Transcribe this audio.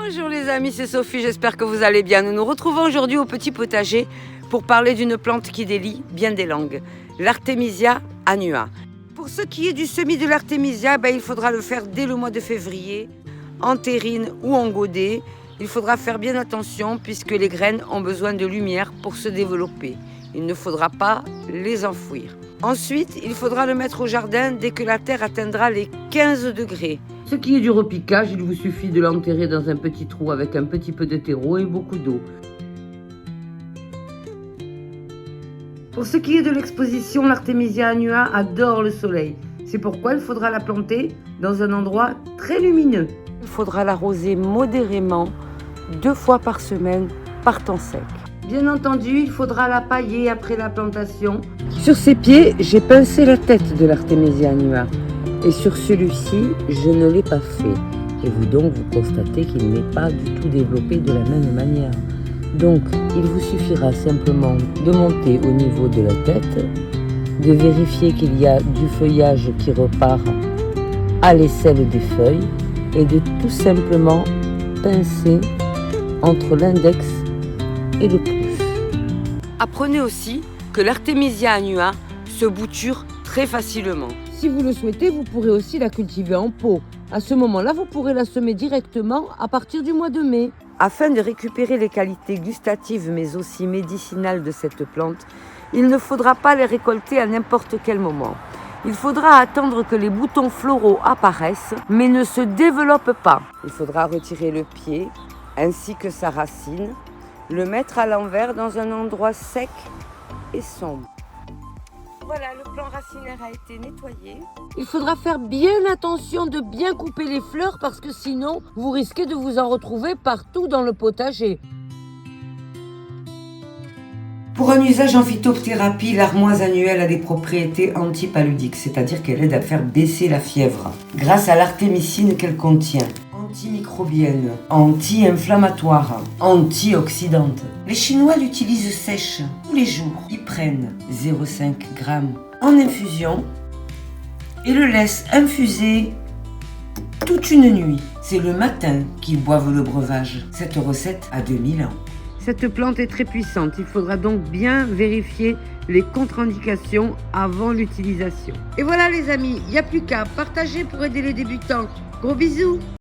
Bonjour les amis, c'est Sophie, j'espère que vous allez bien. Nous nous retrouvons aujourd'hui au petit potager pour parler d'une plante qui délie bien des langues, l'Artemisia annua. Pour ce qui est du semis de l'Artemisia, il faudra le faire dès le mois de février, en terrine ou en godet. Il faudra faire bien attention puisque les graines ont besoin de lumière pour se développer. Il ne faudra pas les enfouir. Ensuite, il faudra le mettre au jardin dès que la terre atteindra les 15 degrés. Ce qui est du repiquage, il vous suffit de l'enterrer dans un petit trou avec un petit peu de terreau et beaucoup d'eau. Pour ce qui est de l'exposition, l'Artemisia annua adore le soleil. C'est pourquoi il faudra la planter dans un endroit très lumineux. Il faudra l'arroser modérément 2 fois par semaine par temps sec. Bien entendu, il faudra la pailler après la plantation. Sur ses pieds, j'ai pincé la tête de l'Artemisia annua. Et sur celui-ci, je ne l'ai pas fait. Et vous constatez qu'il n'est pas du tout développé de la même manière. Donc, il vous suffira simplement de monter au niveau de la tête, de vérifier qu'il y a du feuillage qui repart à l'aisselle des feuilles et de tout simplement pincer entre l'index et le pouce. Apprenez aussi que l'Artemisia annua se bouture très facilement. Si vous le souhaitez, vous pourrez aussi la cultiver en pot. À ce moment-là, vous pourrez la semer directement à partir du mois de mai. Afin de récupérer les qualités gustatives mais aussi médicinales de cette plante, il ne faudra pas les récolter à n'importe quel moment. Il faudra attendre que les boutons floraux apparaissent, mais ne se développent pas. Il faudra retirer le pied ainsi que sa racine, le mettre à l'envers dans un endroit sec et sombre. Voilà, le plan racinaire a été nettoyé. Il faudra faire bien attention de bien couper les fleurs parce que sinon, vous risquez de vous en retrouver partout dans le potager. Pour un usage en phytothérapie, l'armoise annuelle a des propriétés antipaludiques, c'est-à-dire qu'elle aide à faire baisser la fièvre, grâce à l'artémicine qu'elle contient. Antimicrobienne, anti-inflammatoire, antioxydante. Les Chinois l'utilisent sèche tous les jours. Ils prennent 0,5 g en infusion et le laissent infuser toute une nuit. C'est le matin qu'ils boivent le breuvage. Cette recette a 2000 ans. Cette plante est très puissante. Il faudra donc bien vérifier les contre-indications avant l'utilisation. Et voilà les amis, il n'y a plus qu'à partager pour aider les débutants. Gros bisous!